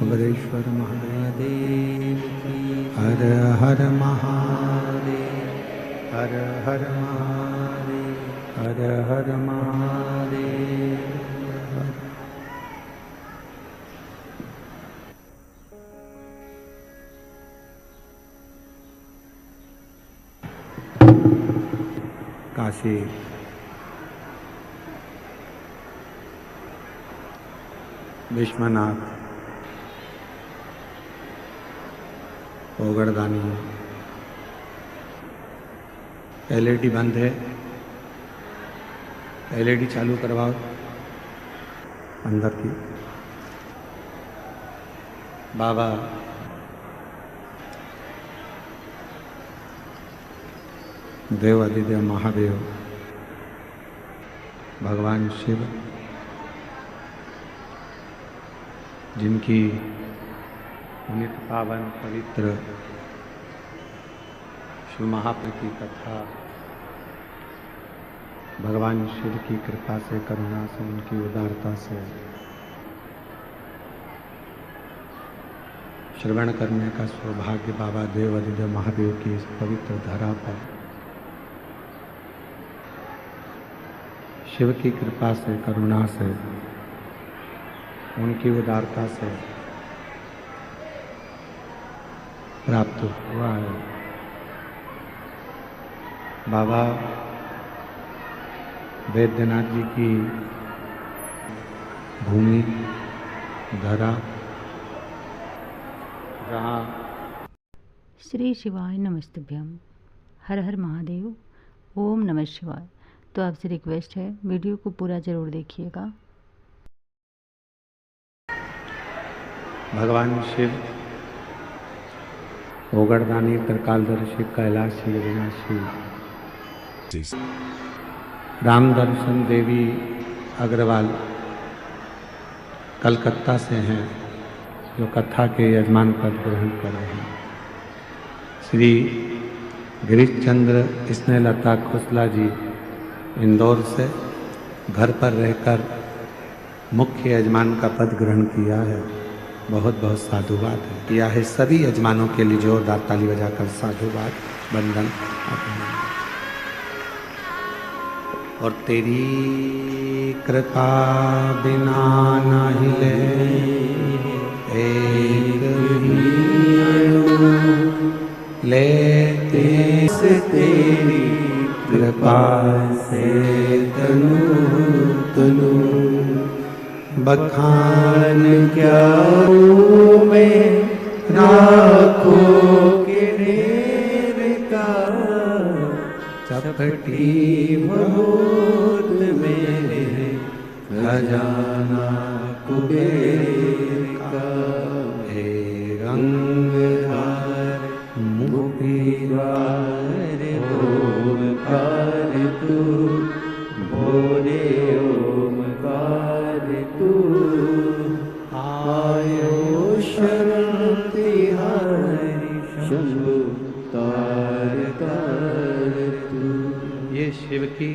अमरेश्वर महादेव की। हर हर महादेव, हर हर महादेव, हर हर महादेव। काशी विश्वनाथ ओगड़दानी। एलईडी बंद है, एलईडी चालू करवाओ अंदर की। बाबा देव अधिदेव महादेव भगवान शिव, जिनकी पुनित पावन पवित्र शिव महाप्रभु की कथा भगवान शिव की कृपा से, करुणा से, उनकी उदारता से श्रवण करने का सौभाग्य बाबा देव अधिदेव महादेव की इस पवित्र धरा पर शिव की कृपा से, करुणा से, उनकी उदारता से प्राप्त हुआ है। बाबा वैद्यनाथ जी की भूमि धरा, जहाँ श्री शिवाय नमस्तुभ्यम। हर हर महादेव, ओम नमः शिवाय। तो आपसे रिक्वेस्ट है, वीडियो को पूरा जरूर देखिएगा। भगवान शिव ओगड़दानी, त्रिकालदर्शी, कैलाशी, अविनाशी, राम दर्शन देवी अग्रवाल कलकत्ता से हैं, जो कथा के यजमान पद ग्रहण कर रहे हैं। श्री गिरीश चंद्र स्नेहलता खोसला जी इंदौर से घर पर रहकर मुख्य यजमान का पद ग्रहण किया है। बहुत बहुत साधुवाद है किया है सभी यजमानों के लिए, जोरदार ताली बजाकर साधुवाद बंदन। और तेरी कृपा बिना न हिले एक लेते से, तेरी कृपा से तनु तनु बखान क्या में राखो के ढेर का, चपटी बहुत मेरे खजाना कुबेर का। हे रंगधार मुखीवार ओमकार तू, भोरे ओमकार तू, आयो शरण तिहारी शंभु तार तार तू। ये शिव की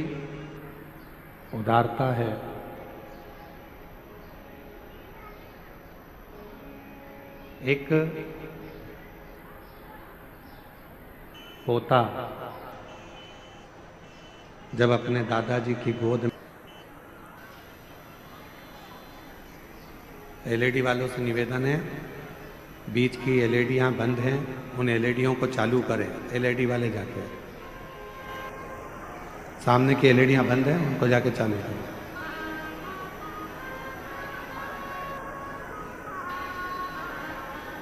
उदारता है। एक पोता जब अपने दादाजी की गोद में, एलईडी वालों से निवेदन है, बीच की एलईडियां बंद हैं, उन एलईडियों को चालू करें। एलईडी वाले जाके, सामने की एलईडियां बंद हैं, उनको जाके चालू करें।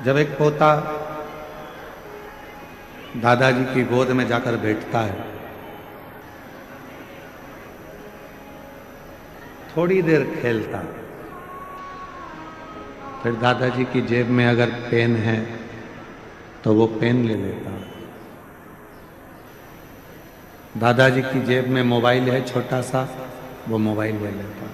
जब एक पोता दादाजी की गोद में जाकर बैठता है, थोड़ी देर खेलता, फिर दादाजी की जेब में अगर पेन है तो वो पेन ले लेता। दादाजी की जेब में मोबाइल है छोटा सा, वो मोबाइल ले लेता।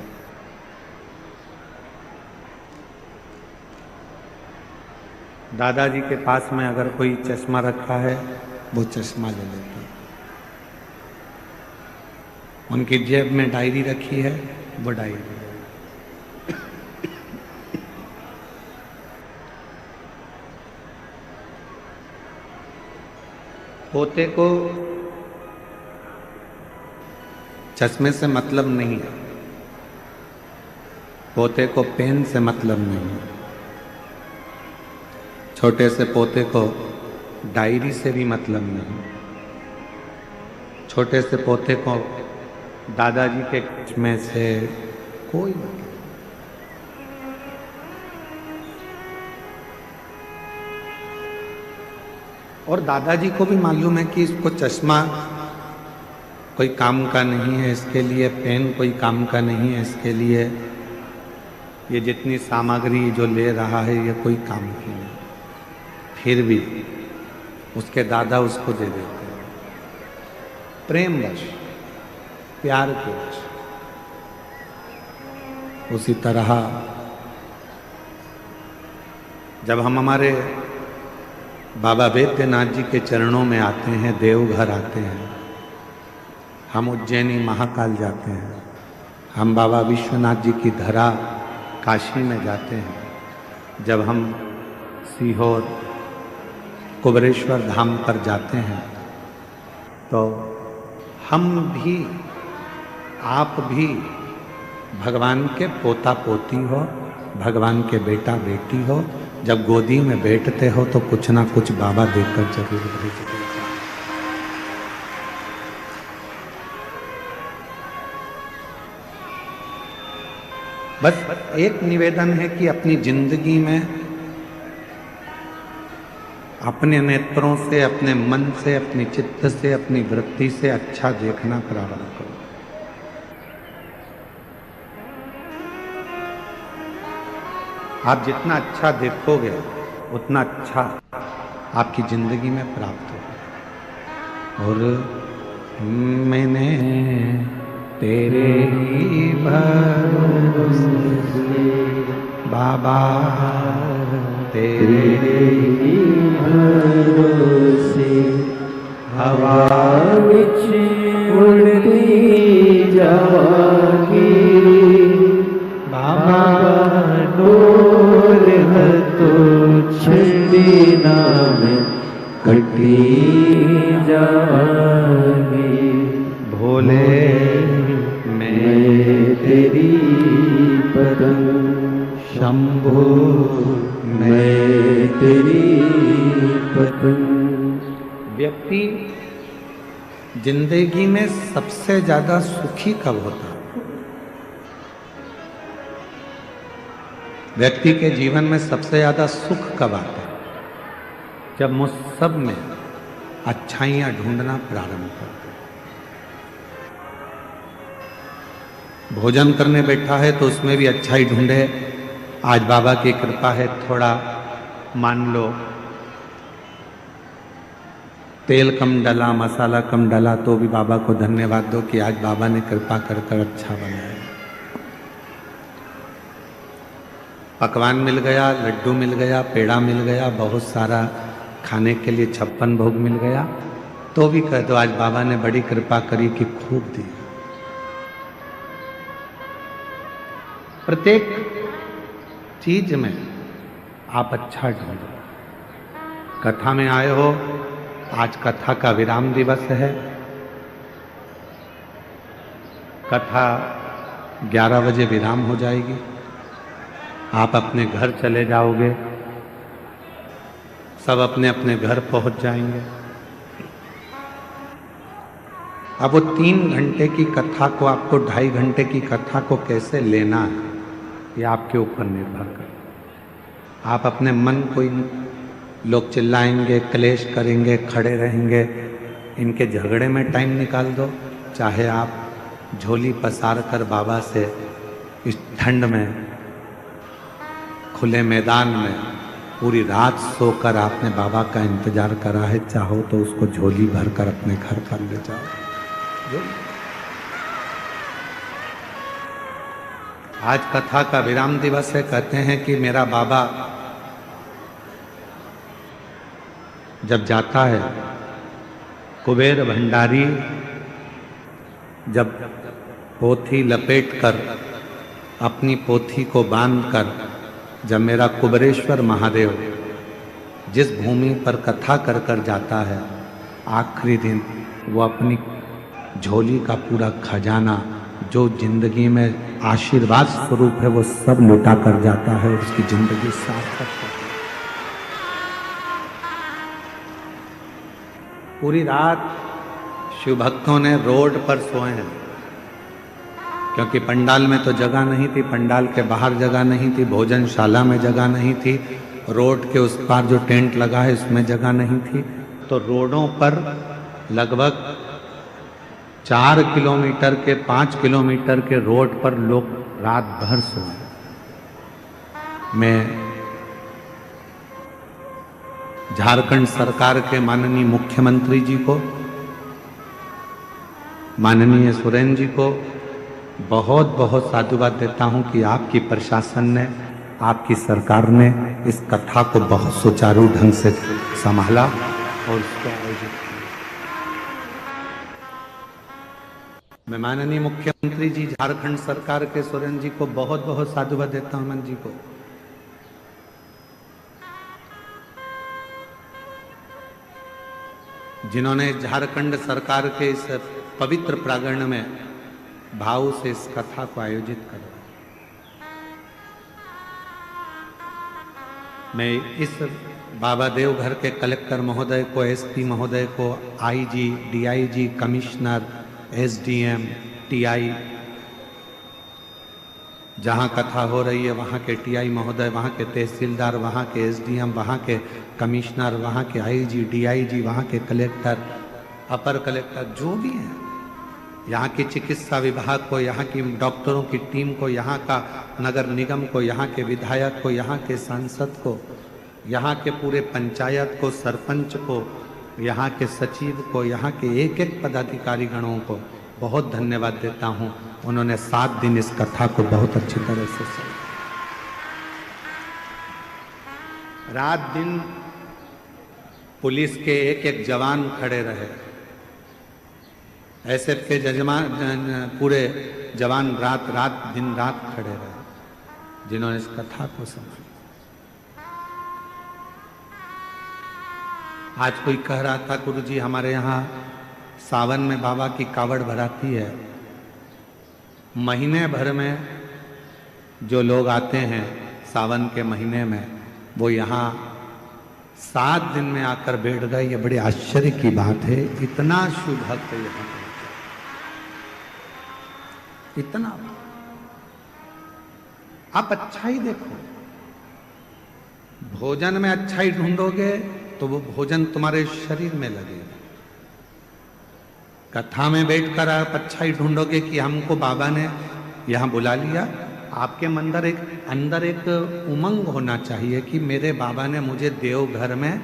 दादाजी के पास में अगर कोई चश्मा रखा है, वो चश्मा ले लेता। उनकी जेब में डायरी रखी है, वो डायरी। पोते को चश्मे से मतलब नहीं है, पोते को पेन से मतलब नहीं है, छोटे से पोते को डायरी से भी मतलब नहीं, छोटे से पोते को दादाजी के चश्मे से कोई मतलब नहीं। और दादाजी को भी मालूम है कि इसको चश्मा कोई काम का नहीं है, इसके लिए पेन कोई काम का नहीं है, इसके लिए ये जितनी सामग्री जो ले रहा है ये कोई काम की नहीं, फिर भी उसके दादा उसको दे देते हैं प्रेमवश, प्यार के वश। उसी तरह जब हम हमारे बाबा वैद्यनाथ जी के चरणों में आते हैं, देवघर आते हैं, हम उज्जैनी महाकाल जाते हैं, हम बाबा विश्वनाथ जी की धरा काशी में जाते हैं, जब हम सीहोर कुबरेश्वर धाम पर जाते हैं, तो हम भी, आप भी भगवान के पोता पोती हो, भगवान के बेटा बेटी हो, जब गोदी में बैठते हो तो कुछ ना कुछ बाबा देकर जरूर भेजते हैं। बस एक निवेदन है कि अपनी जिंदगी में अपने नेत्रों से, अपने मन से, अपनी चित्त से, अपनी वृत्ति से अच्छा देखना प्रारंभ करो। आप जितना अच्छा देखोगे उतना अच्छा आपकी जिंदगी में प्राप्त होगा। और मैंने तेरे ही भरोसे बाबा, तेरे ही भरोसे हवा विच उड़ती जागी, बाबा डोर तो छड़ी नाम कटी जागी। भोले मैं तेरी पतंग, शंभो मैं तेरी पतंग। व्यक्ति जिंदगी में सबसे ज्यादा सुखी कब होता है? व्यक्ति के जीवन में सबसे ज्यादा सुख कब आता है? जब मुझ सब में अच्छाइयां ढूंढना प्रारंभ करते। भोजन करने बैठा है तो उसमें भी अच्छाई ढूंढे। आज बाबा की कृपा है, थोड़ा मान लो तेल कम डला, मसाला कम डला, तो भी बाबा को धन्यवाद दो कि आज बाबा ने कृपा कर कर अच्छा बनाया। पकवान मिल गया, लड्डू मिल गया, पेड़ा मिल गया, बहुत सारा खाने के लिए 56 भोग मिल गया, तो भी कह दो आज बाबा ने बड़ी कृपा करी कि खूब दी। प्रत्येक चीज में आप अच्छा ढूंढो। कथा में आए हो, आज कथा का विराम दिवस है। कथा 11 बजे विराम हो जाएगी, आप अपने घर चले जाओगे, सब अपने अपने घर पहुंच जाएंगे। अब वो 3 घंटे की कथा को, आपको 2.5 घंटे की कथा को कैसे लेना है, ये आपके ऊपर निर्भर कर। आप अपने मन को, इन लोग चिल्लाएंगे, क्लेश करेंगे, खड़े रहेंगे, इनके झगड़े में टाइम निकाल दो। चाहे आप झोली पसार कर बाबा से इस ठंड में खुले मैदान में पूरी रात सोकर आपने बाबा का इंतजार करा है, चाहो तो उसको झोली भरकर अपने घर पर ले जाओ। आज कथा का विराम दिवस है। कहते हैं कि मेरा बाबा जब जाता है, कुबेर भंडारी जब पोथी लपेटकर, अपनी पोथी को बांधकर, जब मेरा कुबरेश्वर महादेव जिस भूमि पर कथा कर कर जाता है, आखिरी दिन वो अपनी झोली का पूरा खजाना जो जिंदगी में आशीर्वाद स्वरूप है वो सब लुटा कर जाता है, उसकी जिंदगी सार्थक है। पूरी रात शिव भक्तों ने रोड पर सोए हैं, क्योंकि पंडाल में तो जगह नहीं थी, पंडाल के बाहर जगह नहीं थी, भोजनशाला में जगह नहीं थी, रोड के उस पार जो टेंट लगा है उसमें जगह नहीं थी। तो रोडों पर लगभग 4 किलोमीटर के 5 किलोमीटर के रोड पर लोग रात भर सोए। मैं झारखंड सरकार के माननीय मुख्यमंत्री जी को, माननीय सोरेन जी को बहुत बहुत साधुवाद देता हूं कि आपकी प्रशासन ने, आपकी सरकार ने इस कथा को बहुत सुचारू ढंग से संभाला और इसको आयोजित किया। मैं माननीय मुख्यमंत्री जी झारखंड सरकार के सोरेन जी को बहुत बहुत साधुवाद देता हूं, मन जी को। जिन्होंने झारखंड सरकार के इस पवित्र प्रांगण में भाव से इस कथा को आयोजित करवाया। मैं इस बाबा देवघर के कलेक्टर महोदय को, एसपी महोदय को, IG, DIG, commissioner, SDM, TI, जहां कथा हो रही है वहां के टीआई महोदय, वहां के तहसीलदार, वहां के एसडीएम, वहां के कमिश्नर, वहां के आईजी, डीआईजी, वहां के कलेक्टर, अपर कलेक्टर, जो भी हैं, यहाँ की चिकित्सा विभाग को, यहाँ की डॉक्टरों की टीम को, यहाँ का नगर निगम को, यहाँ के विधायक को, यहाँ के सांसद को, यहाँ के पूरे पंचायत को, सरपंच को, यहाँ के सचिव को, यहाँ के एक एक पदाधिकारी गणों को बहुत धन्यवाद देता हूँ। उन्होंने 7 दिन इस कथा को बहुत अच्छी तरह से सही, रात दिन पुलिस के एक एक जवान खड़े रहे, एसएफ के जजमान पूरे जवान रात दिन रात खड़े रहे, जिन्होंने इस कथा को संभाला। आज कोई कह रहा था, गुरुजी हमारे यहाँ सावन में बाबा की कावड़ भराती है, महीने भर में जो लोग आते हैं सावन के महीने में वो यहाँ 7 दिन में आकर बैठ गए। ये बड़े आश्चर्य की बात है, इतना शुभ भक्त है यहाँ, इतना। आप अच्छाई देखो, भोजन में अच्छाई ढूंढोगे तो वो भोजन तुम्हारे शरीर में लगेगा। कथा में बैठकर आप अच्छाई ढूंढोगे कि हमको बाबा ने यहाँ बुला लिया, आपके अंदर एक उमंग होना चाहिए कि मेरे बाबा ने मुझे देवघर में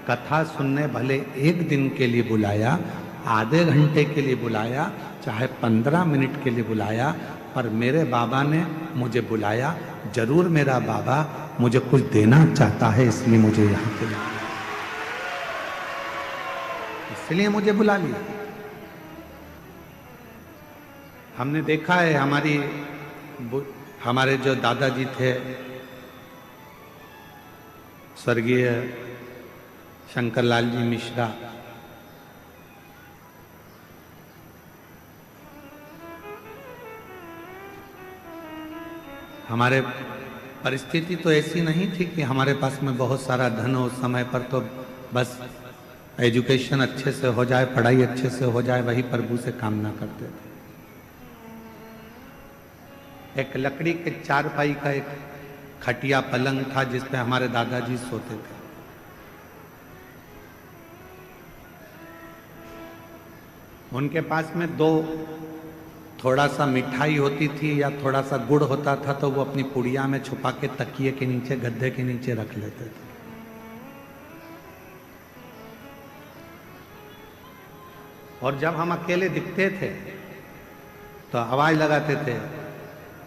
कथा सुनने भले 1 दिन के लिए बुलाया, आधे घंटे के लिए बुलाया, चाहे 15 मिनट के लिए बुलाया, पर मेरे बाबा ने मुझे बुलाया। जरूर मेरा बाबा मुझे कुछ देना चाहता है, इसलिए मुझे यहाँ पे बुलाया, इसलिए मुझे बुला लिया। हमने देखा है हमारे जो दादाजी थे स्वर्गीय शंकरलाल जी मिश्रा, हमारे परिस्थिति तो ऐसी नहीं थी कि हमारे पास में बहुत सारा धन हो, उस समय पर तो बस एजुकेशन अच्छे से हो जाए, पढ़ाई अच्छे से हो जाए, वही प्रभु से कामना करते थे। एक लकड़ी के 4 पाई का एक खटिया पलंग था जिस पे हमारे दादाजी सोते थे। उनके पास में 2 थोड़ा सा मिठाई होती थी या थोड़ा सा गुड़ होता था तो वो अपनी पुड़िया में छुपा के तकिए के नीचे, गद्दे के नीचे रख लेते थे। और जब हम अकेले दिखते थे तो आवाज लगाते थे,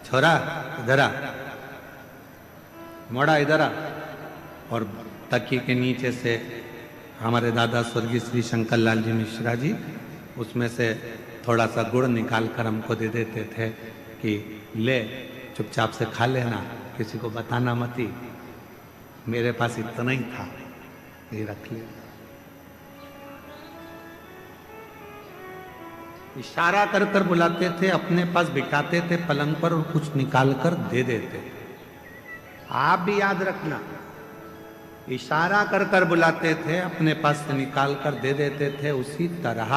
छोरा इधर आ, मोड़ा इधर आ, और तकिए के नीचे से हमारे दादा स्वर्गीय श्री शंकरलाल जी मिश्रा जी उसमें से थोड़ा सा गुड़ निकाल कर हमको दे देते थे कि ले चुपचाप से खा लेना, किसी को बताना मती। मेरे पास इतना ही था, ये रख ले। इशारा कर कर बुलाते थे, अपने पास बिठाते थे पलंग पर और कुछ निकाल कर दे देते थे। आप भी याद रखना, इशारा कर कर बुलाते थे, अपने पास से निकाल कर दे देते थे। उसी तरह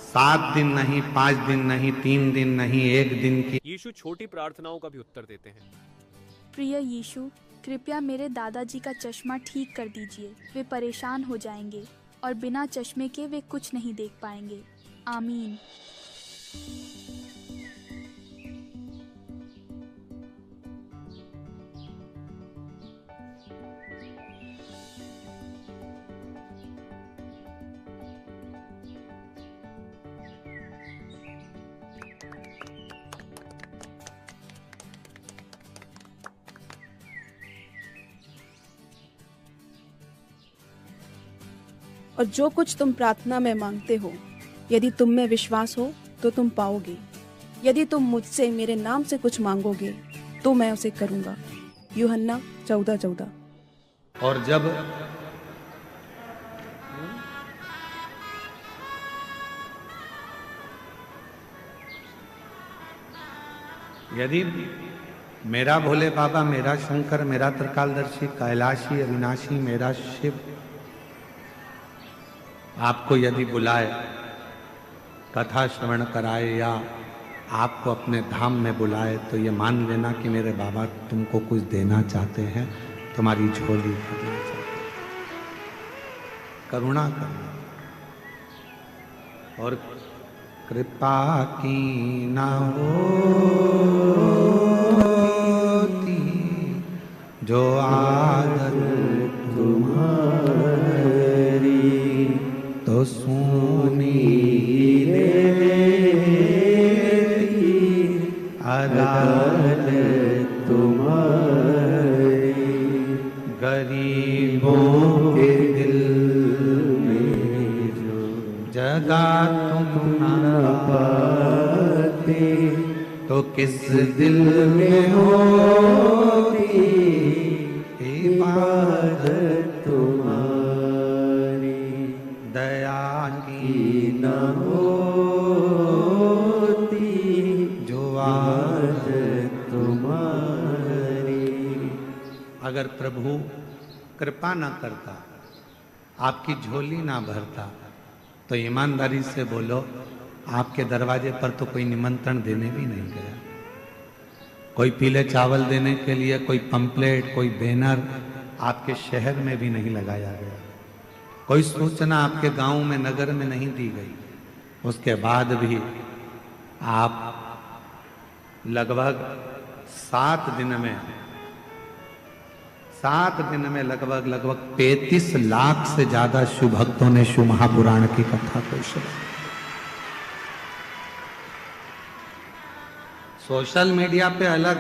7 दिन नहीं, 5 दिन नहीं, 3 दिन नहीं, 1 दिन की यीशु छोटी प्रार्थनाओं का भी उत्तर देते हैं। प्रिय यीशु, कृपया मेरे दादाजी का चश्मा ठीक कर दीजिए। वे परेशान हो जाएंगे और बिना चश्मे के वे कुछ नहीं देख पाएंगे। आमीन। और जो कुछ तुम प्रार्थना में मांगते हो, यदि तुम में विश्वास हो तो तुम पाओगे। यदि तुम मुझसे मेरे नाम से कुछ मांगोगे तो मैं उसे करूंगा। यूहन्ना 14:14। और जब यदि मेरा भोले बाबा, मेरा शंकर, मेरा त्रिकालदर्शी, कैलाशी, अविनाशी, मेरा शिव आपको यदि बुलाए, कथा श्रवण कराए या आपको अपने धाम में बुलाए, तो ये मान लेना कि मेरे बाबा तुमको कुछ देना चाहते हैं, तुम्हारी झोली भरना चाहते हैं। करुणा करना और कृपा की ना होती जो आदत तुम्हारी, तो सुनी देती अदालत तुम्हारी। गरीबों के दिल में जो जगह तुम न पाते, तो किस दिल में होती इबादत तुम्हारी। दया की न होती जो आदत तुम्हारी। अगर प्रभु कृपा न करता, आपकी झोली ना भरता, तो ईमानदारी से बोलो, आपके दरवाजे पर तो कोई निमंत्रण देने भी नहीं गया। कोई पीले चावल देने के लिए कोई पंपलेट, कोई बैनर आपके शहर में भी नहीं लगाया गया। कोई सूचना आपके गांव में, नगर में नहीं दी गई। उसके बाद भी आप लगभग 7 दिन में लगभग 35 लाख से ज्यादा शिव भक्तों ने शिव महापुराण की कथा को सुना। सोशल मीडिया पे अलग,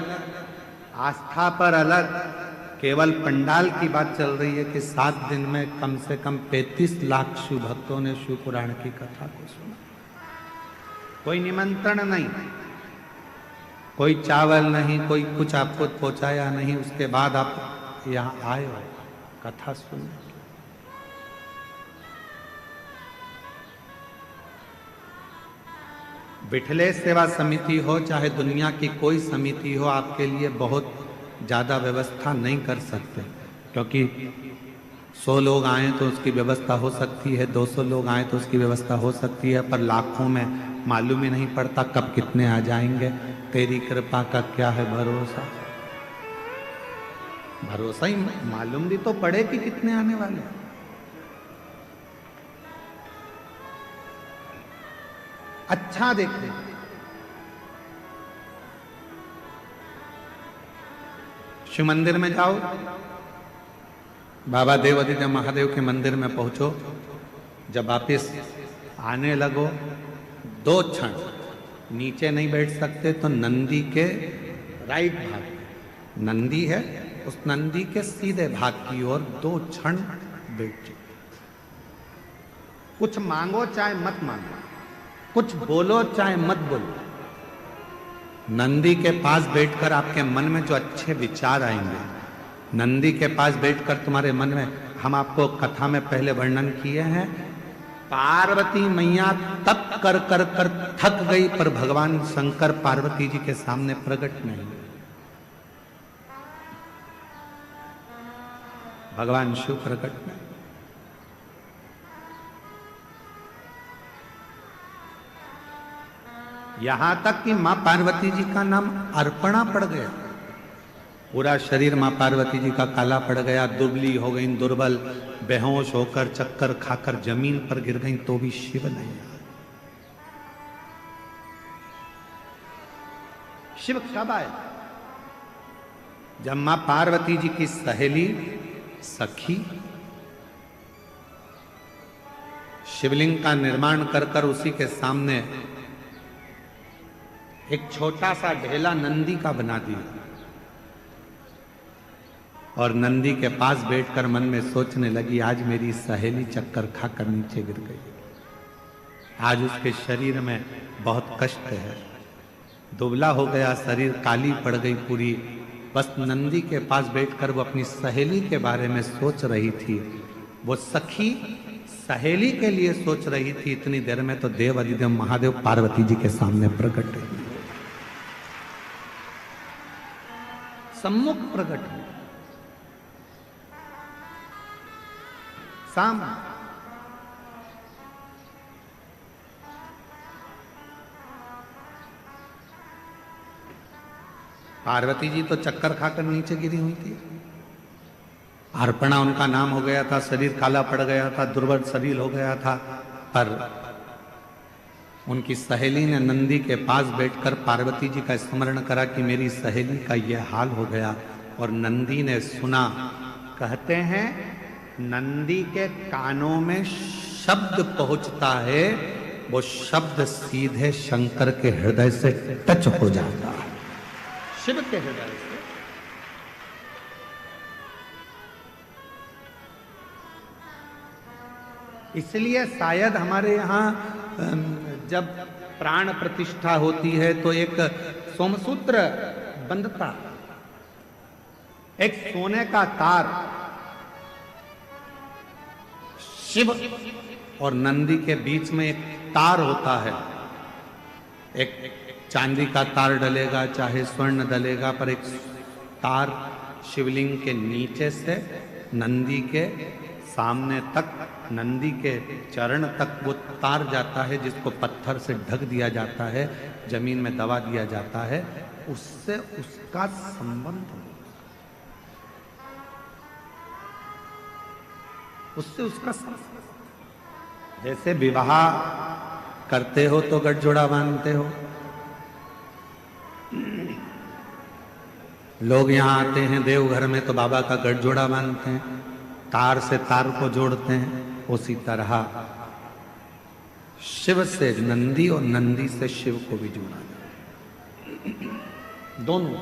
आस्था पर अलग, केवल पंडाल की बात चल रही है कि 7 दिन में कम से कम 35 लाख शिव भक्तों ने शिव पुराण की कथा को सुना। कोई निमंत्रण नहीं, कोई चावल नहीं, कोई कुछ आपको पहुंचाया नहीं। उसके बाद आप यहाँ आए हो कथा सुनने। बिठले सेवा समिति हो चाहे दुनिया की कोई समिति हो, आपके लिए बहुत ज़्यादा व्यवस्था नहीं कर सकते, क्योंकि 100 लोग आए तो उसकी व्यवस्था हो सकती है, 200 लोग आए तो उसकी व्यवस्था हो सकती है, पर लाखों में मालूम ही नहीं पड़ता कब कितने आ जाएंगे। तेरी कृपा का क्या है भरोसा? भरोसा ही मालूम भी तो पड़े कि कितने आने वाले। अच्छा देखते, शिव मंदिर में जाओ, बाबा देवादिदेव महादेव के मंदिर में पहुंचो। जब वापिस आने लगो, 2 क्षण नीचे नहीं बैठ सकते तो नंदी के राइट भाग, नंदी है, उस नंदी के सीधे भाग की ओर 2 क्षण बैठ जाओ। कुछ मांगो चाहे मत मांगो, कुछ बोलो चाहे मत बोलो, नंदी के पास बैठकर आपके मन में जो अच्छे विचार आएंगे, नंदी के पास बैठकर तुम्हारे मन में, हम आपको कथा में पहले वर्णन किए हैं पार्वती मैया तप कर कर कर थक गई, पर भगवान शंकर पार्वती जी के सामने प्रकट नहीं। भगवान शिव प्रकट नहीं। यहां तक कि मां पार्वती जी का नाम अर्पणा पड़ गया। पूरा शरीर मां पार्वती जी का काला पड़ गया, दुबली हो गई, दुर्बल, बेहोश होकर चक्कर खाकर जमीन पर गिर गई, तो भी शिव नहीं आए। शिव कब आए? जब मां पार्वती जी की सहेली सखी शिवलिंग का निर्माण कर कर उसी के सामने एक छोटा सा ढेला नंदी का बना दिया और नंदी के पास बैठकर मन में सोचने लगी, आज मेरी सहेली चक्कर खाकर नीचे गिर गई, आज उसके शरीर में बहुत कष्ट है, दुबला हो गया शरीर, काली पड़ गई पूरी। बस नंदी के पास बैठकर वो अपनी सहेली के बारे में सोच रही थी। वो सखी सहेली के लिए सोच रही थी। इतनी देर में तो देव अधिदेव महादेव पार्वती जी के सामने प्रकट हुए, सम्मुख प्रकट हुए, सामने। पार्वती जी तो चक्कर खाकर नीचे गिरी हुई थी। अर्पणा उनका नाम हो गया था, शरीर काला पड़ गया था, दुर्बल शरीर हो गया था, पर उनकी सहेली ने नंदी के पास बैठकर पार्वती जी का स्मरण करा कि मेरी सहेली का यह हाल हो गया। और नंदी ने सुना। कहते हैं नंदी के कानों में शब्द पहुंचता है, वो शब्द सीधे शंकर के हृदय से टच हो जाता है, शिव के हृदय से। इसलिए शायद हमारे यहाँ जब प्राण प्रतिष्ठा होती है तो एक सोमसूत्र बंधता, एक सोने का तार शिव और नंदी के बीच में एक तार होता है। एक चांदी का तार डलेगा, चाहे स्वर्ण डलेगा, पर एक तार शिवलिंग के नीचे से नंदी के सामने तक, नंदी के चरण तक वो तार जाता है, जिसको पत्थर से ढक दिया जाता है, जमीन में दबा दिया जाता है। उससे उसका संबंध, उससे उसका संबंध। जैसे विवाह करते हो तो गठजोड़ा बांधते हो। लोग यहाँ आते हैं देवघर में तो बाबा का गठजोड़ा बांधते हैं, तार से तार को जोड़ते हैं। उसी तरह शिव से नंदी और नंदी से शिव को भी जोड़ा जाए, दोनों।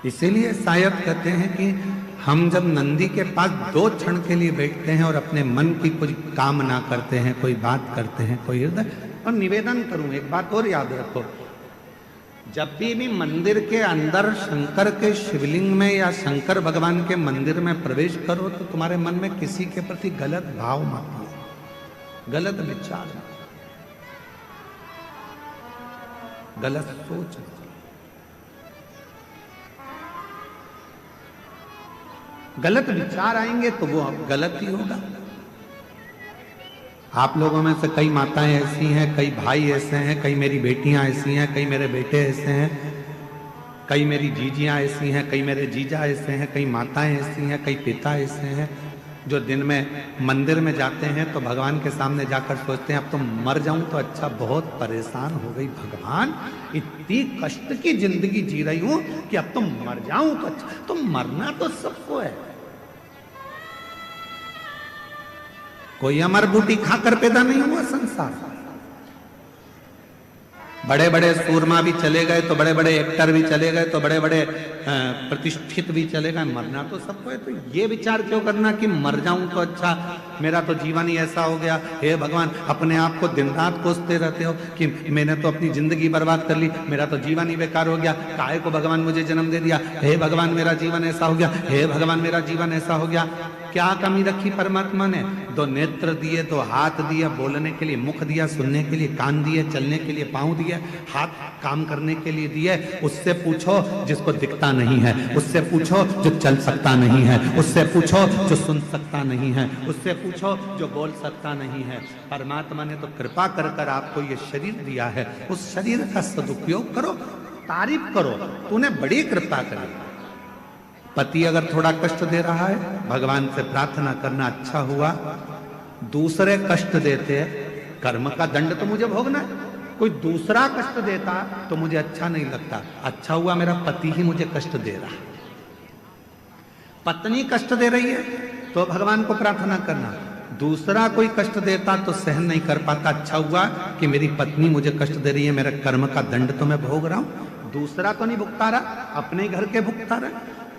इसीलिए शायद कहते हैं कि हम जब नंदी के पास 2 क्षण के लिए बैठते हैं और अपने मन की कुछ कामना करते हैं, कोई बात करते हैं, कोई हृदय। और निवेदन करूं, एक बात और याद रखो, जब भी मंदिर के अंदर शंकर के शिवलिंग में या शंकर भगवान के मंदिर में प्रवेश करो तो तुम्हारे मन में किसी के प्रति गलत भाव मत लो, गलत विचार, गलत सोच। गलत विचार आएंगे तो वो गलत ही होगा। आप लोगों में से कई माताएं ऐसी हैं, कई भाई ऐसे हैं, कई मेरी बेटियां ऐसी हैं, कई मेरे बेटे ऐसे हैं, कई मेरी जीजियां ऐसी हैं, कई मेरे जीजा ऐसे हैं, कई माताएं ऐसी हैं, कई पिता ऐसे हैं, जो दिन में मंदिर में जाते हैं तो भगवान के सामने जाकर सोचते हैं अब तो मर जाऊं तो अच्छा, बहुत परेशान हो गई भगवान, इतनी कष्ट की जिंदगी जी रही हूं कि अब तो मर जाऊं तो अच्छा। तो मरना तो सबको है, कोई अमर बूटी खाकर पैदा नहीं हुआ संसार। बड़े बड़े सूरमा भी चले गए तो बड़े बड़े एक्टर भी चले गए तो बड़े बड़े प्रतिष्ठित भी चले गए, मरना तो सबको है। तो ये विचार क्यों करना कि मर जाऊं तो अच्छा, मेरा तो जीवन ही ऐसा हो गया। हे भगवान, अपने आप को दिन रात कोसते रहते हो कि मैंने तो अपनी जिंदगी बर्बाद कर ली, मेरा तो जीवन ही बेकार हो गया, काहे को भगवान मुझे जन्म दे दिया। हे भगवान, मेरा जीवन ऐसा हो गया, हे भगवान, मेरा जीवन ऐसा हो गया। क्या कमी रखी परमात्मा ने? दो नेत्र दिए, दो हाथ दिए बोलने के लिए, मुख दिया सुनने के लिए, कान दिए चलने के लिए, पांव दिए, हाथ काम करने के लिए दिए। उससे पूछो जिसको दिखता नहीं है, उससे पूछो जो चल सकता नहीं है, उससे पूछो जो सुन सकता नहीं है, उससे पूछो जो बोल सकता नहीं है। परमात्मा ने तो कृपा कर कर आपको ये शरीर दिया है, उस शरीर का सदुपयोग करो, तारीफ करो, तूने बड़ी कृपा करी। पति अगर थोड़ा कष्ट दे रहा है, भगवान से प्रार्थना करना, अच्छा हुआ दूसरे कष्ट देते, कर्म का दंड तो मुझे भोगना है। कोई दूसरा कष्ट देता तो मुझे अच्छा नहीं लगता, अच्छा हुआ मेरा पति ही मुझे कष्ट दे रहा है। पत्नी कष्ट दे रही है तो भगवान को प्रार्थना करना, दूसरा कोई कष्ट देता तो सहन नहीं कर पाता, अच्छा हुआ कि मेरी पत्नी मुझे कष्ट दे रही है, मेरा कर्म का दंड तो मैं भोग रहा हूं, दूसरा तो नहीं भुगता रहा, अपने घर के भुगता रहा।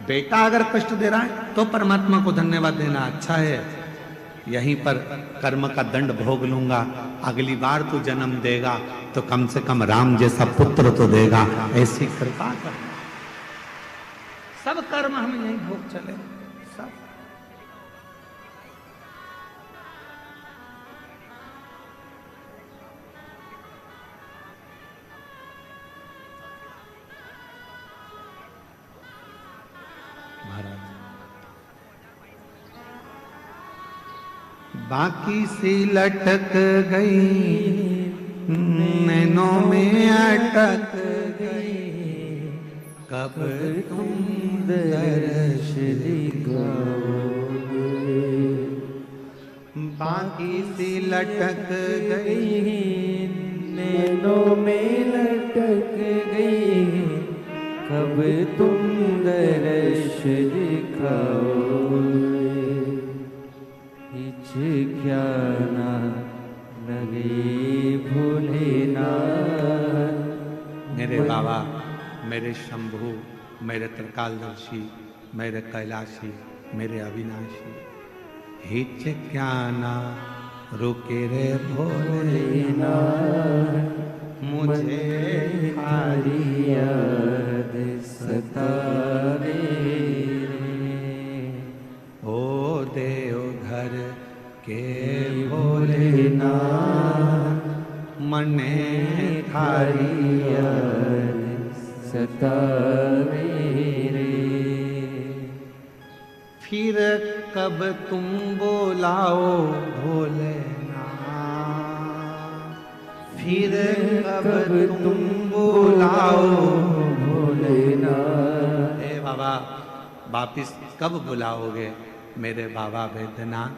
बेटा अगर कष्ट दे रहा है तो परमात्मा को धन्यवाद देना, अच्छा है यहीं पर कर्म का दंड भोग लूंगा, अगली बार तू जन्म देगा तो कम से कम राम जैसा पुत्र तो देगा, ऐसी कृपा कर। सब कर्म हम यहीं भोग चले, सब। बाकी सी लटक गई नैनों में अटक गई, कब तुम दर्श दिखाओगे। बाकी सी लटक गई नैनों में लटक गई, कब तुम दर्श दिखाओगे। क्या ना लगे भोलेनाथ। मेरे बाबा, मेरे शंभु, मेरे त्रिकालदर्शी, मेरे कैलाशी, मेरे अविनाशी, हिच क्या ना रुके रे भोलेनाथ, मुझे तुम्हारी याद सतावे। ओ देवघर के भोलेनाथ, मने थारी याद सतावे रे। फिर कब तुम बोलाओ भोलेनाथ, फिर कब तुम बोलाओ भोलेनाथ। ए बाबा, वापिस कब बुलाओगे मेरे बाबा वैद्यनाथ।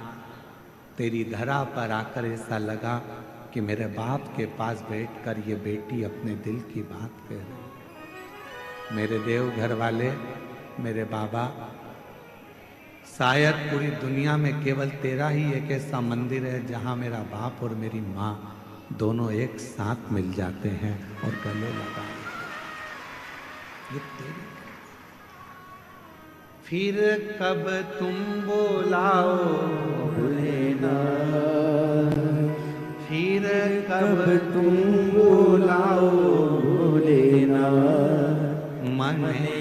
तेरी धरा पर आकर ऐसा लगा कि मेरे बाप के पास बैठकर ये बेटी अपने दिल की बात कह रही। मेरे देवघर वाले, मेरे बाबा, शायद पूरी दुनिया में केवल तेरा ही एक ऐसा मंदिर है जहां मेरा बाप और मेरी माँ दोनों एक साथ मिल जाते हैं और गले लगा। ये तेरी। फिर कब तुम बोलाओ भोलेनाथ, फिर कब तुम बोलाओ भोलेनाथ, मने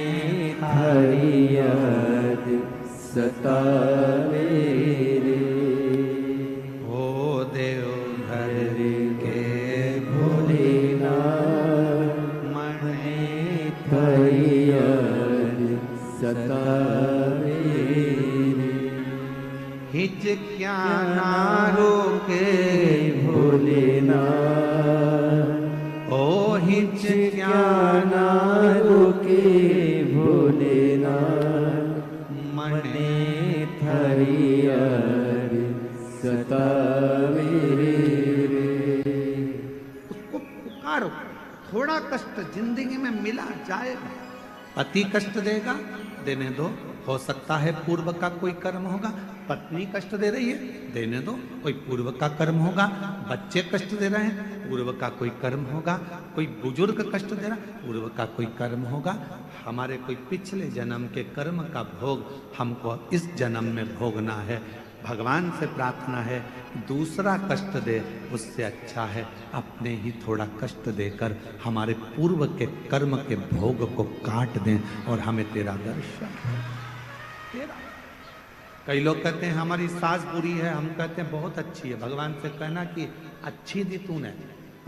थारी याद सतावे रे। ओ देवघर के भोलेनाथ, मने थारी याद सतावे रे। हिच क्या ना रोके भोलेनाथ, ओ हिच क्या ना रोके भोलेनाथ, मने थारी याद सतावे रे। उसको पुकारो, थोड़ा कष्ट जिंदगी में मिला जाएगा। पति कष्ट देगा, देने दो, हो सकता है पूर्व का कोई कर्म होगा, पत्नी कष्ट दे रही है, देने दो, कोई पूर्व का कर्म होगा। बच्चे कष्ट दे रहे हैं, पूर्व का कोई कर्म होगा। कोई बुजुर्ग कष्ट दे रहा, पूर्व का कोई कर्म होगा। हमारे कोई पिछले जन्म के कर्म का भोग हमको इस जन्म में भोगना है। भगवान से प्रार्थना है दूसरा कष्ट दे, उससे अच्छा है अपने ही थोड़ा कष्ट देकर हमारे पूर्व के कर्म के भोग को काट दें और हमें तेरा दर्शन तेरा। कई लोग कहते हैं हमारी सास बुरी है, हम कहते हैं बहुत अच्छी है। भगवान से कहना कि अच्छी दी तूने,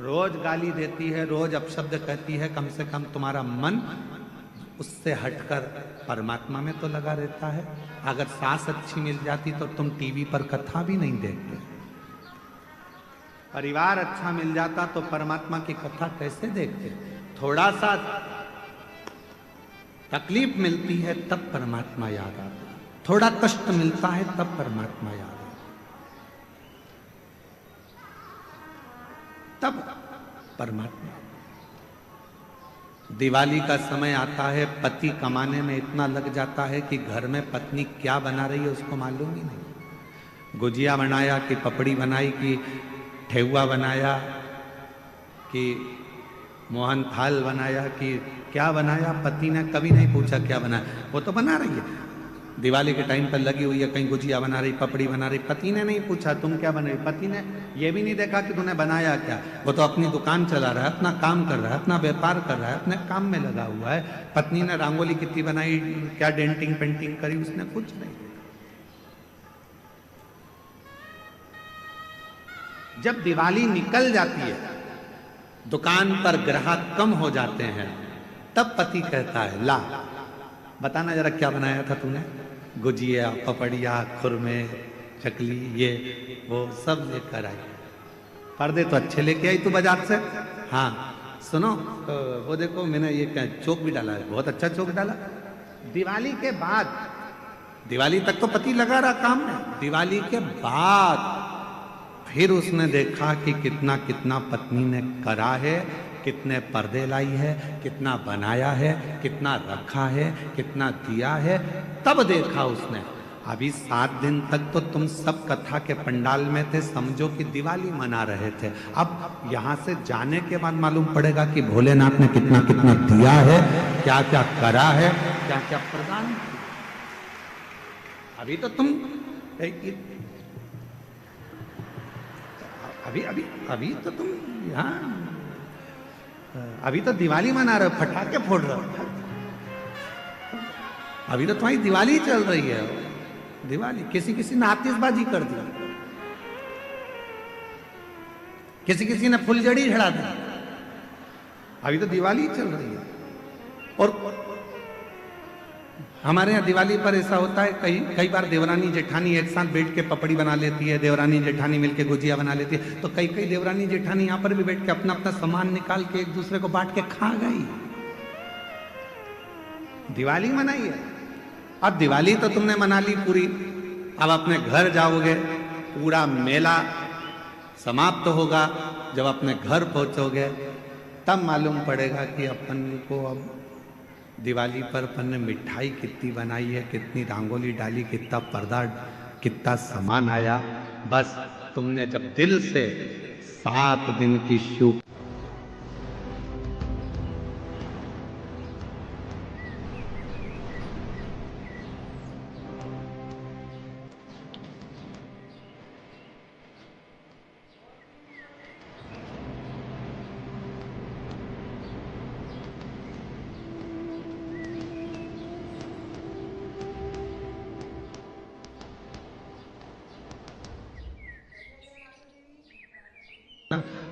रोज गाली देती है, रोज अपशब्द कहती है, कम से कम तुम्हारा मन उससे हटकर परमात्मा में तो लगा रहता है। अगर सास अच्छी मिल जाती तो तुम टीवी पर कथा भी नहीं देखते। परिवार अच्छा मिल जाता तो परमात्मा की कथा कैसे देखते। थोड़ा सा तकलीफ मिलती है तब परमात्मा याद आता, थोड़ा कष्ट मिलता है तब परमात्मा याद आता, तब परमात्मा। दिवाली का समय आता है, पति कमाने में इतना लग जाता है कि घर में पत्नी क्या बना रही है उसको मालूम ही नहीं। गुजिया बनाया कि पपड़ी बनाई कि ठेहुआ बनाया कि मोहन थाल बनाया कि क्या बनाया, पति ने कभी नहीं पूछा क्या बनाया, वो तो बना रही है। दिवाली के टाइम पर लगी हुई है, कहीं गुजिया बना रही, पपड़ी बना रही, पति ने नहीं पूछा तुम क्या बना रही। पति ने ये भी नहीं देखा कि तूने बनाया क्या। वो तो अपनी दुकान चला रहा है, अपना काम कर रहा है, अपना व्यापार कर रहा है, अपने काम में लगा हुआ है। पत्नी ने रंगोली कितनी बनाई, क्या डेंटिंग पेंटिंग करी, उसने कुछ नहीं। जब दिवाली निकल जाती है, दुकान पर ग्राहक कम हो जाते हैं, तब पति कहता है ला बताना जरा क्या बनाया था तूने। गुजिया, पपड़िया, खुरमे, चकली, ये वो सब लेकर आई। पर्दे तो अच्छे लेके आई तू बाजार से। हाँ सुनो तो वो देखो मैंने ये क्या चौक भी डाला है, बहुत अच्छा चौक डाला। दिवाली के बाद, दिवाली तक तो पति लगा रहा काम में, दिवाली के बाद फिर उसने देखा कि कितना कितना पत्नी ने करा है, कितने पर्दे लाई है, कितना बनाया है, कितना रखा है, कितना दिया है। तब देखा उसने अभी 7 दिन तक तो तुम सब कथा के पंडाल में थे, समझो कि दिवाली मना रहे थे। अब यहाँ से जाने के बाद मालूम पड़ेगा कि भोलेनाथ ने कितना कितना दिया है, क्या क्या करा है, क्या क्या प्रदान किया। अभी तो तुम अभी तो तुम यहाँ अभी तो दिवाली मना रहे हो, फटाके फोड़ रहे हो। अभी तो तुम्हारी दिवाली चल रही है। दिवाली किसी ने आतिशबाजी कर दी, किसी ने फुलझड़ी चढ़ा दी। अभी तो दिवाली चल रही है। और हमारे यहाँ दिवाली पर ऐसा होता है, कई बार देवरानी जेठानी एक साथ बैठ के पपड़ी बना लेती है, देवरानी जेठानी मिलके गुजिया बना लेती है। तो कई देवरानी जेठानी यहाँ पर भी बैठ के अपना अपना सामान निकाल के एक दूसरे को बांट के खा गई। दिवाली मनाई है। अब दिवाली तो तुमने मना ली पूरी, अब अपने घर जाओगे, पूरा मेला समाप्त होगा। जब अपने घर पहुंचोगे तब मालूम पड़ेगा कि अपन को अब दिवाली पर अपन ने मिठाई कितनी बनाई है, कितनी रंगोली डाली, कितना पर्दा, कितना सामान आया। बस तुमने जब दिल से 7 दिन की शुभ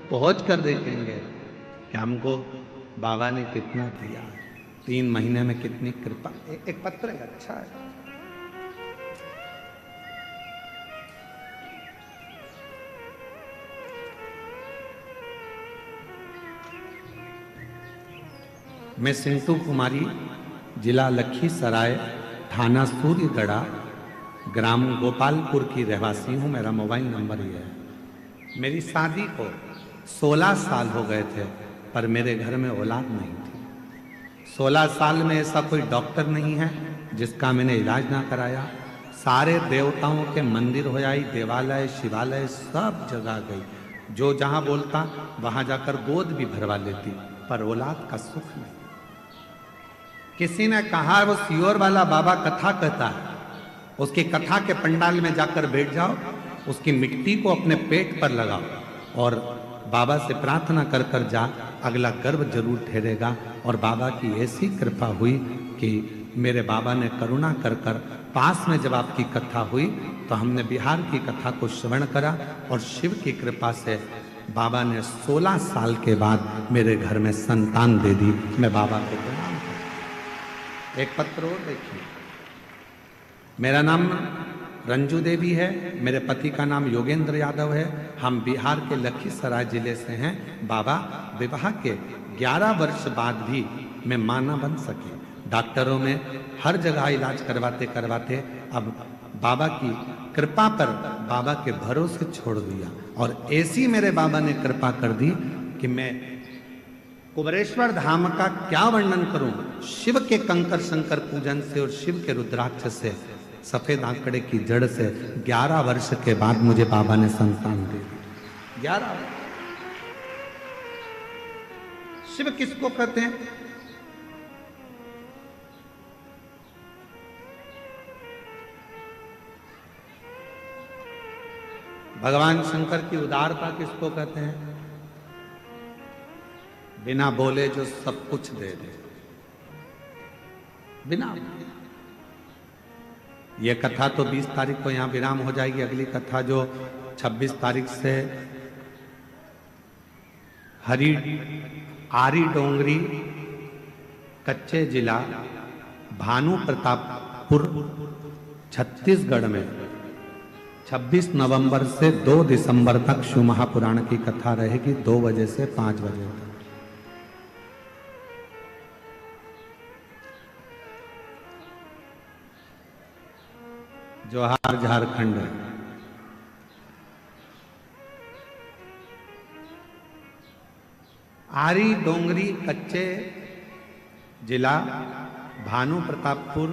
पहुंच कर देखेंगे कि हमको बाबा ने कितना दिया, 3 महीने में कितनी कृपा। एक पत्र है, अच्छा है। मैं सिंटू कुमारी, जिला लखीसराय, थाना सूर्यगढ़ा, ग्राम गोपालपुर की रहवासी हूँ। मेरा मोबाइल नंबर ये है। मेरी शादी को 16 साल हो गए थे, पर मेरे घर में औलाद नहीं थी। 16 साल में ऐसा कोई डॉक्टर नहीं है जिसका मैंने इलाज ना कराया। सारे देवताओं के मंदिर हो आई, देवालय शिवालय सब जगह गई। जो जहां बोलता वहां जाकर गोद भी भरवा लेती, पर औलाद का सुख नहीं। किसी ने कहा वो सियोर वाला बाबा कथा कहता है, उसकी कथा के पंडाल में जाकर बैठ जाओ, उसकी मिट्टी को अपने पेट पर लगाओ और बाबा से प्रार्थना कर कर जा, अगला गर्भ जरूर ठहरेगा। और बाबा की ऐसी कृपा हुई कि मेरे बाबा ने करुणा कर कर पास में जब आपकी कथा हुई तो हमने बिहार की कथा को श्रवण करा और शिव की कृपा से बाबा ने 16 साल के बाद मेरे घर में संतान दे दी। मैं बाबा को प्रणाम करता। एक पत्र और देखिए, मेरा नाम रंजू देवी है, मेरे पति का नाम योगेंद्र यादव है, हम बिहार के लखीसराय जिले से हैं। बाबा, विवाह के 11 वर्ष बाद भी मैं मां न बन सकी। डॉक्टरों में हर जगह इलाज करवाते करवाते अब बाबा की कृपा पर बाबा के भरोसे छोड़ दिया। और ऐसी मेरे बाबा ने कृपा कर दी कि मैं कुबरेश्वर धाम का क्या वर्णन करूं। शिव के कंकर शंकर पूजन से और शिव के रुद्राक्ष से, सफेद आंकड़े की जड़ से 11 वर्ष के बाद मुझे बाबा ने संतान दे दी। 11। शिव किसको कहते हैं? भगवान शंकर की उदारता किसको कहते हैं? बिना बोले जो सब कुछ दे दे, बिना बोले। ये कथा तो 20 तारीख को यहाँ विराम हो जाएगी। अगली कथा जो 26 तारीख से आरी डोंगरी कच्चे जिला भानु प्रतापपुर छत्तीसगढ़ में 26 नवंबर से 2 दिसंबर तक शिव महापुराण की कथा रहेगी, 2 बजे से 5 बजे तक। जोहार झारखंड। आरी डोंगरी कच्चे जिला भानु प्रतापपुर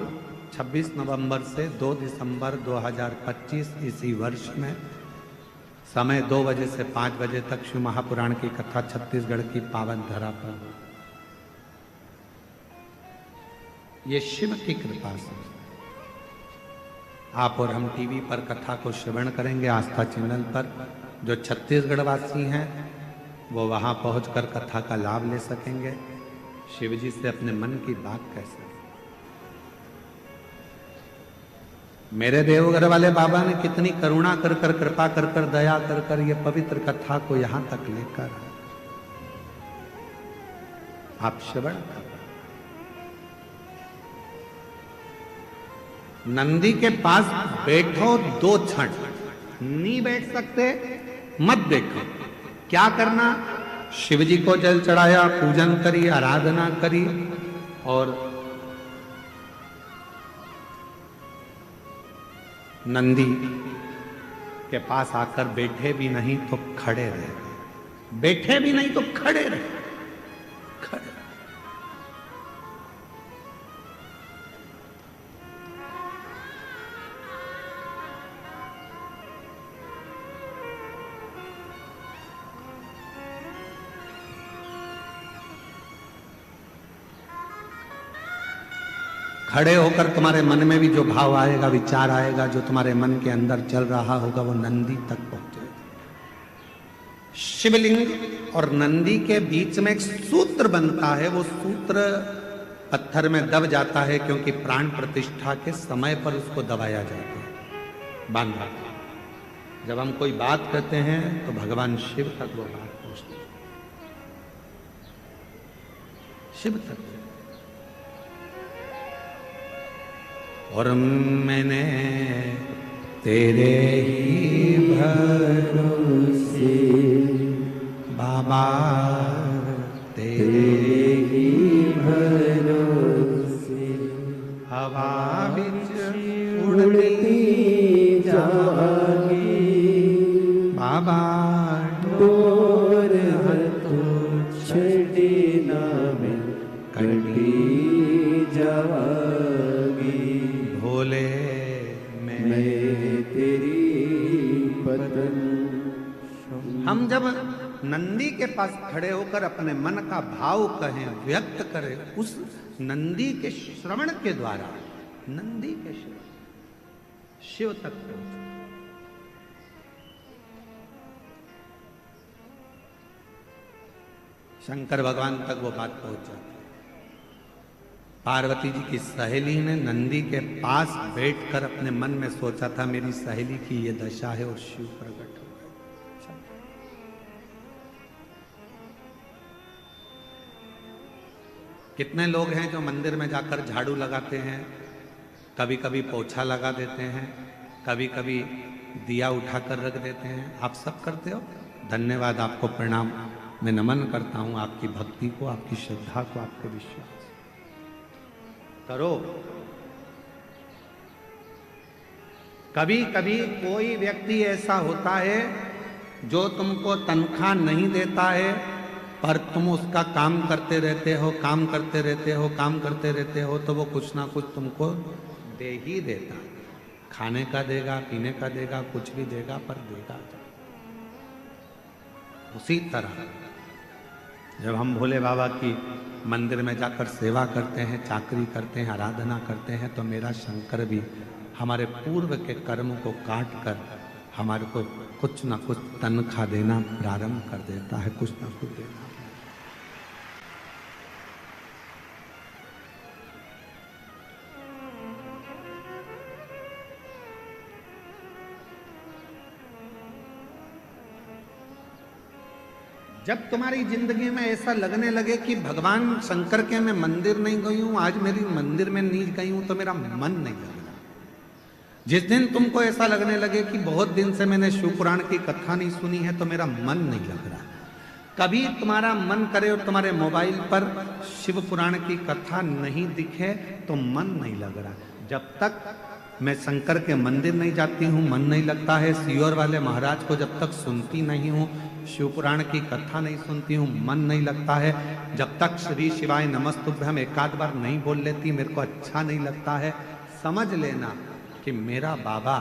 26 नवंबर से 2 दिसंबर 2025 इसी वर्ष में समय 2 बजे से 5 बजे तक शिव महापुराण की कथा छत्तीसगढ़ की पावन धरा पर। ये शिव की कृपा से आप और हम टीवी पर कथा को श्रवण करेंगे, आस्था चैनल पर। जो छत्तीसगढ़ वासी हैं वो वहां पहुंचकर कथा का लाभ ले सकेंगे, शिव जी से अपने मन की बात कह सकेंगे। मेरे देवघर वाले बाबा ने कितनी करुणा कर कर, कृपा कर कर, दया कर कर ये पवित्र कथा को यहां तक लेकर आप श्रवण कर। नंदी के पास बैठो 2 क्षण, नहीं बैठ सकते मत बैठो। क्या करना? शिव जी को जल चढ़ाया, पूजन करी, आराधना करी और नंदी के पास आकर बैठे भी नहीं तो खड़े रहे, बैठे भी नहीं तो खड़े रहे, खड़े। खड़े होकर तुम्हारे मन में भी जो भाव आएगा, विचार आएगा, जो तुम्हारे मन के अंदर चल रहा होगा, वो नंदी तक पहुंचेगा। शिवलिंग और नंदी के बीच में एक सूत्र बनता है, वो सूत्र पत्थर में दब जाता है क्योंकि प्राण प्रतिष्ठा के समय पर उसको दबाया जाता है, बांधा। जब हम कोई बात कहते हैं तो भगवान शिव तक वो बात पहुंचती है, शिव तक। और मैंने तेरे ही भरोसे बाबा, तेरे ही भरोसे हवा बिच उड़ती जागी बाबा, डोर हथों छड़ी ना में कटी जागी। भोले जब नंदी के पास खड़े होकर अपने मन का भाव कहें, व्यक्त करें, उस नंदी के श्रवण के द्वारा, नंदी के शिव तक पहुंचे। शंकर भगवान तक वो बात पहुंच जाती। पार्वती जी की सहेली ने नंदी के पास बैठकर अपने मन में सोचा था मेरी सहेली की ये दशा है, और शिव प्रकट हो गए। कितने लोग हैं जो मंदिर में जाकर झाड़ू लगाते हैं, कभी कभी पोछा लगा देते हैं, कभी कभी दिया उठाकर रख देते हैं। आप सब करते हो, धन्यवाद, आपको प्रणाम। मैं नमन करता हूं आपकी भक्ति को, आपकी श्रद्धा को, आपके विश्वास करो। कभी कभी कोई व्यक्ति ऐसा होता है जो तुमको तनख्वाह नहीं देता है, पर तुम उसका काम करते रहते हो, काम करते रहते हो, काम करते रहते हो, तो वो कुछ ना कुछ तुमको दे ही देता। खाने का देगा, पीने का देगा, कुछ भी देगा, पर देगा। उसी तरह जब हम भोले बाबा की मंदिर में जाकर सेवा करते हैं, चाकरी करते हैं, आराधना करते हैं, तो मेरा शंकर भी हमारे पूर्व के कर्म को काट कर हमारे को कुछ ना कुछ तनख्वाह देना प्रारंभ कर देता है, कुछ ना कुछ देना। जब तुम्हारी जिंदगी में ऐसा लगने लगे कि भगवान शंकर के मैं मंदिर नहीं गई हूं, आज मेरी मंदिर में नहीं गई हूं, तो मेरा मन नहीं लग रहा। जिस दिन तुमको ऐसा लगने लगे कि बहुत दिन से मैंने शिव पुराण की कथा नहीं सुनी है, तो मेरा मन नहीं लग रहा। कभी तुम्हारा मन करे और तुम्हारे मोबाइल पर शिव पुराण की कथा नहीं दिखे तो मन नहीं लग रहा। जब तक मैं शंकर के मंदिर नहीं जाती हूँ, मन नहीं लगता है। सीहोर वाले महाराज को जब तक सुनती नहीं हूँ, शिव पुराण की कथा नहीं सुनती हूँ, मन नहीं लगता है। जब तक श्री शिवाय नमस्तुभ्यम एक आध बार नहीं बोल लेती, मेरे को अच्छा नहीं लगता है। समझ लेना कि मेरा बाबा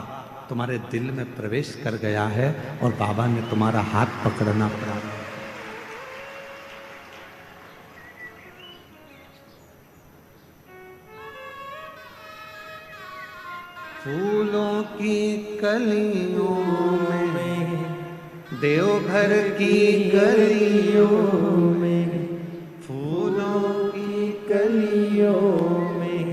तुम्हारे दिल में प्रवेश कर गया है और बाबा ने तुम्हारा हाथ पकड़ना प्रारंभ। फूलों की कलियों में, देवघर की गलियों में, फूलों की कलियों में,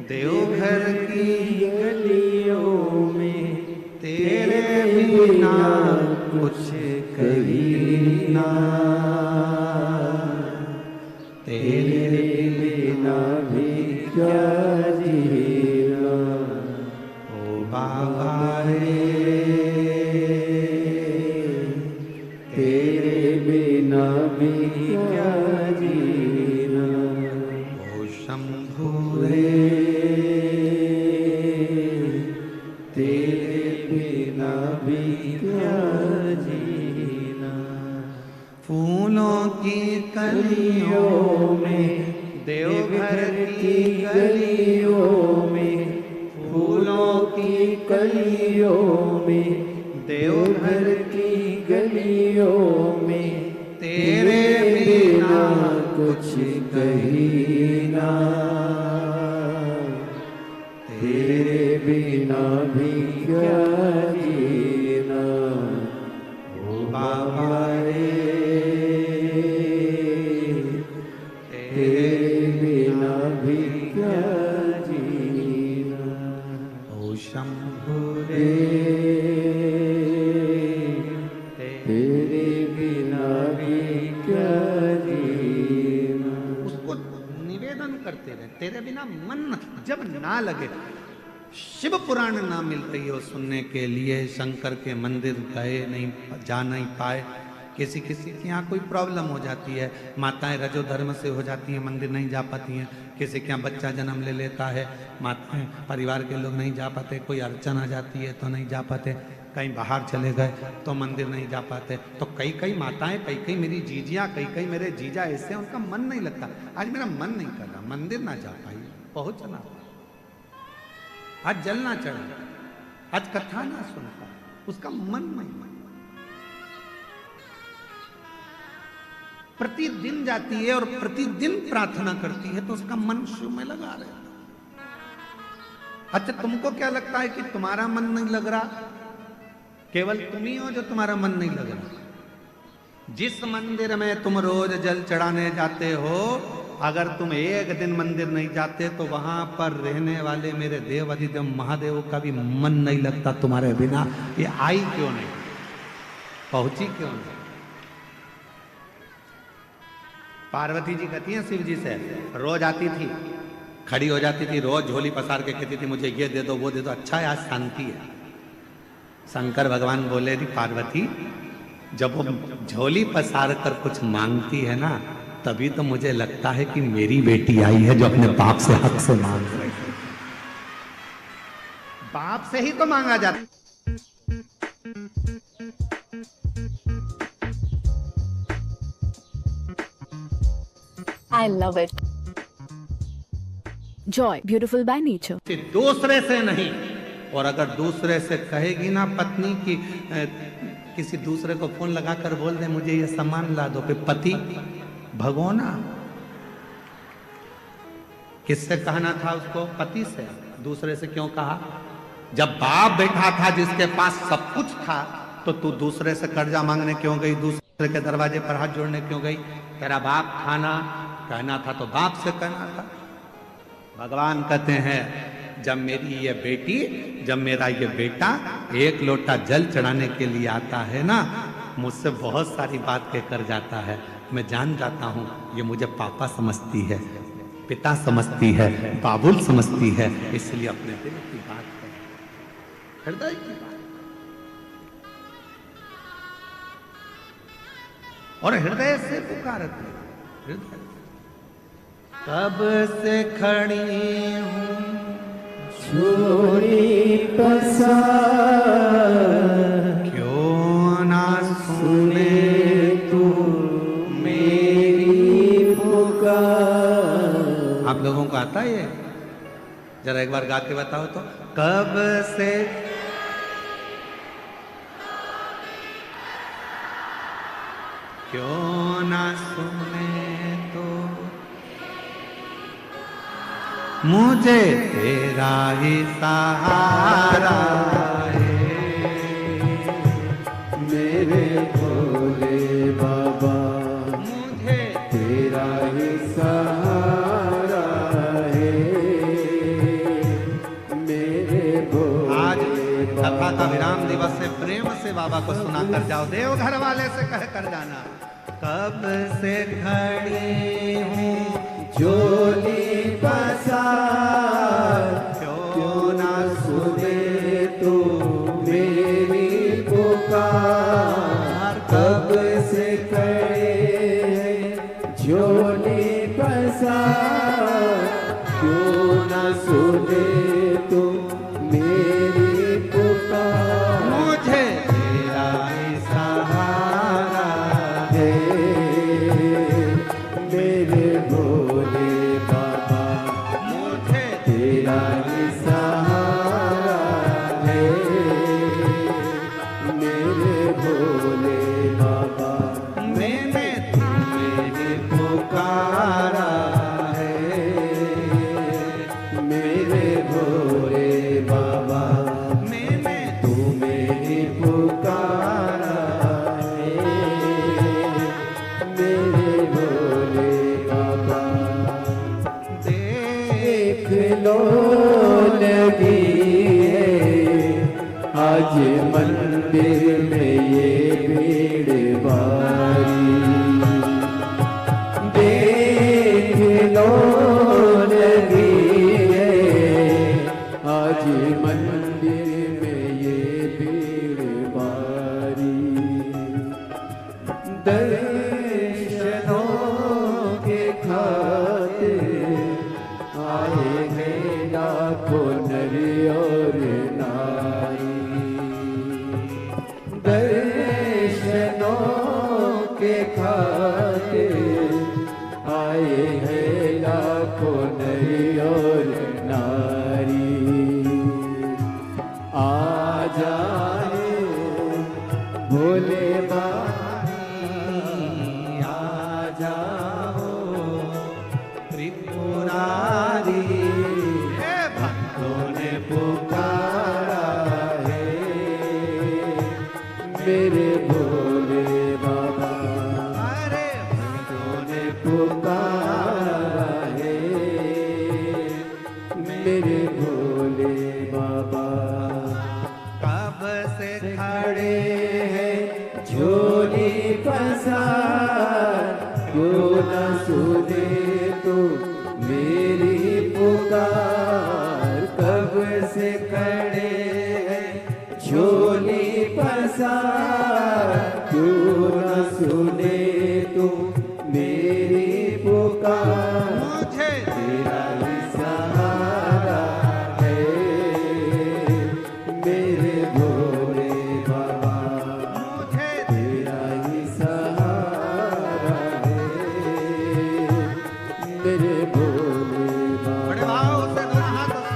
देवघर की गलियों में, तेरे बिना कुछ कहीं ना, तेरे बिना भी क्या जीना। ओ बाबा रे, तेरे बिना भी क्या जीना। ओ शंभु रे, तेरे बिना भी क्या जीना। फूलों की कलियों में, देवघर की गलियों में, फूलों की कलियों में, देवघर की गलियों में, तेरे बिना कुछ कहीं ना, तेरे बिना भी क्या जीना। ओ बाबा रे, तेरे बिना भी क्या जीना। ओ शंभु रे, तेरे बिना भी क्या जीना। उसको निवेदन करते रहे, तेरे बिना मन जब ना लगे, शिव पुराण ना मिल रही हो सुनने के लिए, शंकर के मंदिर गए नहीं, जा नहीं पाए, किसी किसी के यहाँ कोई प्रॉब्लम हो जाती है, माताएं रजो धर्म से हो जाती हैं, मंदिर नहीं जा पाती हैं, किसी के यहाँ बच्चा जन्म ले लेता है, माताएं परिवार के लोग नहीं जा पाते, कोई अड़चन आ जाती है तो नहीं जा पाते, कहीं बाहर चले गए तो मंदिर नहीं जा पाते। तो कई कई माताएं, कई कई मेरी जीजियाँ, कई कई मेरे जीजा ऐसे हैं, उनका मन नहीं लगता। आज मेरा मन नहीं कर रहा, मंदिर ना जा पाई, पहुँचना, आज जल ना चढ़ा, आज कथा ना सुन पाए, उसका मन नहीं। प्रतिदिन जाती है और प्रतिदिन प्रार्थना करती है, तो उसका मन शिव में लगा रहता। अच्छा, तुमको क्या लगता है कि तुम्हारा मन नहीं लग रहा? केवल तुम ही हो जो तुम्हारा मन नहीं लग रहा। जिस मंदिर में तुम रोज जल चढ़ाने जाते हो, अगर तुम एक दिन मंदिर नहीं जाते तो वहां पर रहने वाले मेरे देव अधिदेव महादेव का भी मन नहीं लगता तुम्हारे बिना। ये आई क्यों नहीं, पहुंची क्यों नहीं? पार्वती जी कहती हैं शिव जी से, रोज आती थी, खड़ी हो जाती थी, रोज झोली पसार के कहती थी मुझे ये दे दो वो दे दो। अच्छा है, आज शांति है। शंकर भगवान बोले थी पार्वती, जब वो झोली पसार कर कुछ मांगती है ना, तभी तो मुझे लगता है कि मेरी बेटी आई है जो अपने बाप से हक से मांग रही है। बाप से ही तो मांगा जाता। I love it. Joy, beautiful by nature. दूसरे से नहीं। और अगर दूसरे से कहेगी ना पत्नी की, किसी दूसरे को फोन लगाकर बोल दे मुझे ये सामान ला दो, फिर पति भगोना। किससे कहना था उसको? पति से। दूसरे से क्यों कहा? जब बाप बैठा था जिसके पास सब कुछ था, तो तू दूसरे से कर्जा मांगने क्यों गई? दूसरे के दरवाजे पर हाथ जोड़ने क्यों गई? तेरा बाप था ना, कहना था तो बाप से कहना था। भगवान कहते हैं जब मेरी ये बेटी, जब मेरा ये बेटा एक लोटा जल चढ़ाने के लिए आता है ना, मुझसे बहुत सारी बात कहकर जाता है, मैं जान जाता हूँ ये मुझे पापा समझती है, पिता समझती है, बाबुल समझती है, इसलिए अपने दिल की बात है, हृदय की बात। और हृदय से पुकारते, हृदय। कब से खड़ी हूँ झोली पसार, क्यों ना सुने तू मेरी पुकार। आप लोगों को आता है ये? जरा एक बार गा के बताओ तो। कब से क्यों ना सुने तो मुझे तेरा ही सहारा है, मेरे भोले बाबा मुझे तेरा ही सहारा है, मेरे भोले। आज कथा का विराम दिवस से प्रेम से बाबा को सुना कर जाओ, देवघर वाले से कह कर जाना। कब से खड़ी हूँ झोली पसार, क्यों ना सुने तू मेरी पुकार। कब से खड़े झोली पसार, क्यों ना सुने तू मेरी पुकार। मुझे तेरा ही सहारा है, मेरे भोले बाबा मुझे तेरा ही सहारा है, मेरे भोले बाबा मैंने तुम्हें पुकारा है, मेरे भोले बाबा मैंने तुम्हें पुकारा है, मेरे भोले बाबा। देख लो लगी है आज मंदिर में ये भीड़ भारी। देख लो लगी है आज मंदिर में ये भीड़ भारी। दर्शनों के खातिर आए हैं लाखों नर और नारी। दर्शनों के खातिर आए हैं लाखों नर और नारी। आ जाए भोले बाबा, आ मेरे भोले बाबा। कब से खड़े हैं झोली पसार, क्यों न सुने तो मेरी पुकार। कब से खड़े हैं झोली पसार, क्यों न सुने तो मेरी पुकार। मुझे तेरा ही सहारा है मेरे भोले बाबा। मुझे तेरा ही सहारा है मेरे भोले बाबा। बड़े भाव से दोनों हाथों से।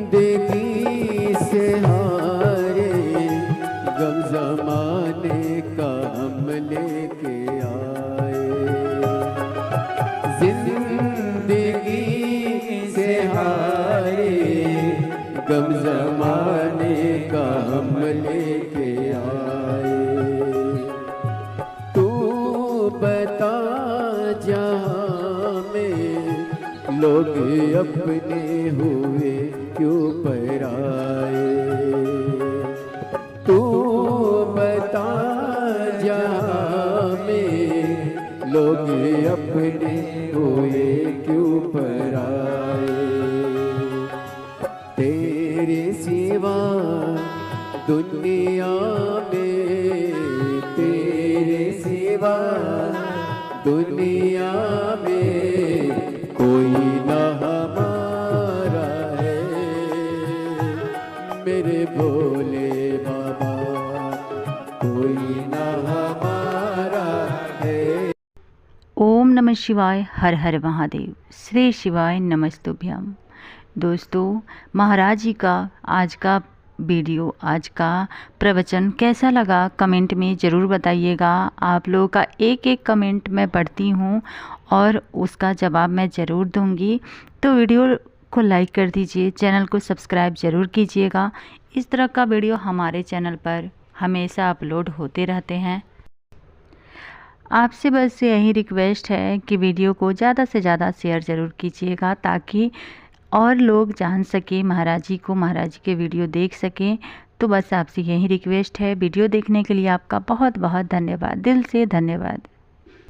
जिंदगी से हारे गम जमाने का हम लेके आए। जिंदगी से हारे गम जमाने का हम लेके आए। तू बता जहाँ में लोग अपने हुए क्यों पराए। तू बता जहाँ में लोग अपने हुए क्यों पराए। तेरे सिवा दुनिया में, तेरे सिवा दुनिया में कोई न हमारा है मेरे भोले बाबा, कोई न हमारा है। ओम नमः शिवाय, हर हर महादेव, श्री शिवाय नमस्तुभ्यम। दोस्तों, महाराज जी का आज का वीडियो, आज का प्रवचन कैसा लगा कमेंट में ज़रूर बताइएगा। आप लोगों का एक एक कमेंट मैं पढ़ती हूँ और उसका जवाब मैं ज़रूर दूँगी। तो वीडियो को लाइक कर दीजिए, चैनल को सब्सक्राइब ज़रूर कीजिएगा। इस तरह का वीडियो हमारे चैनल पर हमेशा अपलोड होते रहते हैं। आपसे बस यही रिक्वेस्ट है कि वीडियो को ज़्यादा से ज़्यादा शेयर ज़रूर कीजिएगा, ताकि और लोग जान सकें महाराज जी को, महाराज जी के वीडियो देख सकें। तो बस आपसे यही रिक्वेस्ट है। वीडियो देखने के लिए आपका बहुत बहुत धन्यवाद, दिल से धन्यवाद।